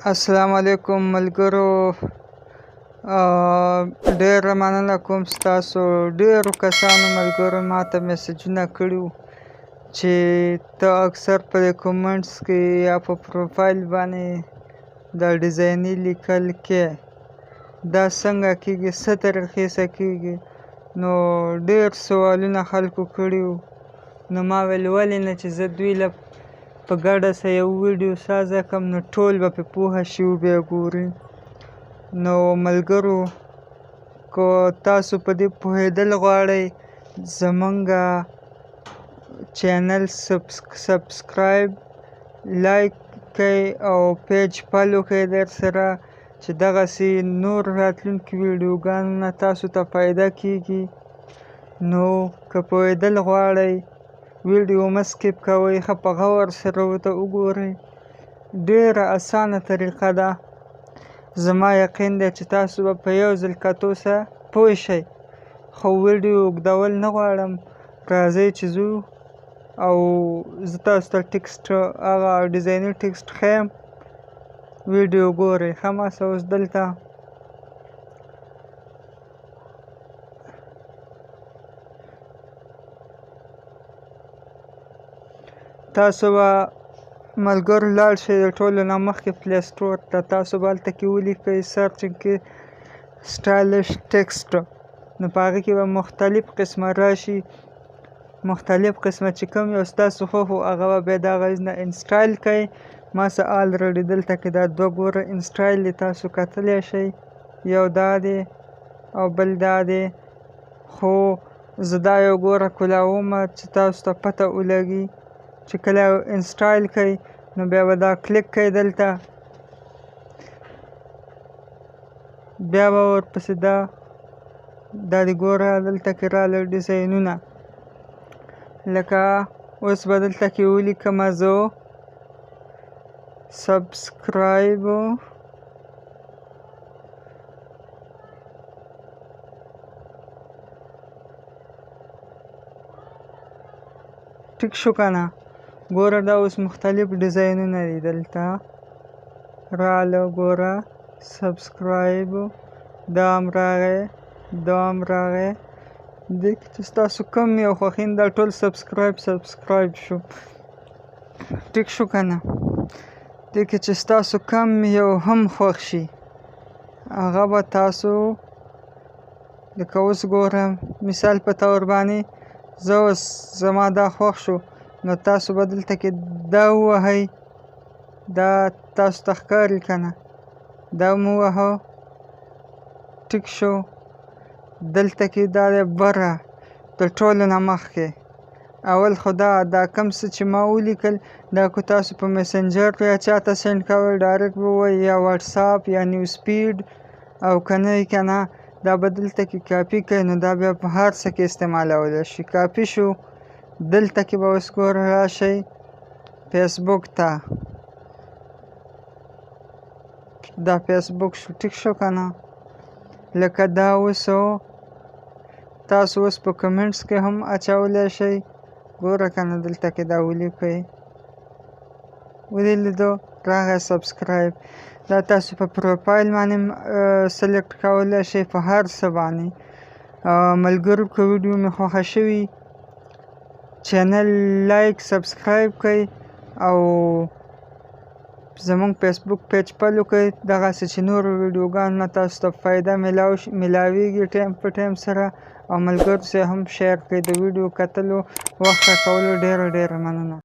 السلام علیکم ملګرو. ډېره مننه کوم ستاسو ډېرو کسانو ملګرو ماته میسجونه کړي وو چې ته اکثر په کومنټس کې یا په پروفایل باندې دا ډیزایني لیکل کې دا څنګه کېږي، څه طریقې سره کېږي. نو ډېر سوالونه خلکو کړي وو، نو ما ویل ولې نه چې زه دوی له په ګډه سه یو ویډیو سازه کړم، نو ټول به پرې پوهه شي وبیا ګوري. نو ملګرو که تاسو په دې پوهېدل غواړئ زمونږ چینل سبسکرایب لایک کړئ او پیج فالو کړئ درسره چې دغسې نور راتلونکي ویډیوګانو نه تاسو ته فایده کېږي. نو که پوهېدل غواړئ ویډیو مه سکیپ کوئ، ښه په غور سره ورته وګورئ. ډېره اسانه طریقه ده. زما یقین دی چې تاسو به په یو ځل کتو سره پوه شئ. خو ویډیو اوږدول نه غواړم، راځئ چې ځو او زه تاسو ته ټکسټ هغه ډیزایني ټکسټ ښیم، ویډیو ګورئ. ښه ماسه اوس دلته تاسو به ملګرو لاړ شئ د ټولو نه مخکې پلی سټور ته. تاسو به هلته کې ولیکئ سرچنګ کې سټایلش ټکسټ، نو په هغې کې به مختلف قسمه راشي. مختلف قسمه چې کوم یو ستاسو خوښ و هغه به بیا د هغه نه انسټایل کړئ. ما څه آلرډي دلته کې دا دوه ګوره انسټایل دي، تاسو کتلی شئ. یو دا دی او بل دا دی، خو زه دا یو ګوره کولاومه چې تاسو ته پته ولګي چې کله انسټایل کړئ نو بیا به دا کلیک کړئ دلته، بیا به ورپسې دا دې ګوره دلته کې راغله ډیزاینونه، لکه اوس به دلته کې ولیکمه زه سبسکرایب ټیک شو که نه. ګوره دا اوس مختلف ډیزاینونه دي دلته راغله. ګوره سبسکرایب دا هم راغی، دا هم راغی. دې کې چې ستاسو کوم یو خوښین دا ټول سبسکرایب شو. ټیک شو که نه. دې کې چې ستاسو کم یو هم خوښ شي هغه به تاسو لکه اوس ګوره مثال په طور باندې زه اوس زما دا خوښ شو، نو تاسو به دلته کې دا ووهئ، دا تاسو ته ښکاري که نه، دا مو ووهه. ټیک شو. دلته کې دا دی بره د ټولو نه مخکې اول خو دا کم څه چې ما ولیکل دا که تاسو په میسنجر یا چاته سینډ کوئ ډایرکټ به ووایي یا واټساپ یا نیوز فیډ، او که نه یې که نه دا به دلته کې کاپي کړئ، نو دا بیا په هر څه کې استعمالولی شي. کاپي شو. دلته کې به اوس ګوره راشئ فیسبوک ته، دا فیسبوک شو. ټیک شو که نه. لکه دا اوس تاسو اوس په کمنټس کې هم اچولی شئ. ګوره که نه دلته کې دا ولیکئ، ولې لیدو راغی سبسکرایب. دا تاسو په پروفایل باندې سلیکټ کولی شئ، په هر څه باندې. ملګرو که ویډیو مې خوښه شوي چینل لایک سبسکرایب کړئ او زمونږ فیسبوک پیج فالو کړئ، دغسې چې نور ویډیوګانو نه تاسو ته فایده میلاویږي ټایم په ټایم سره، او ملګرو سره هم شیر کړئ. د ویډیو کتلو وخت راکولو ډېره مننه.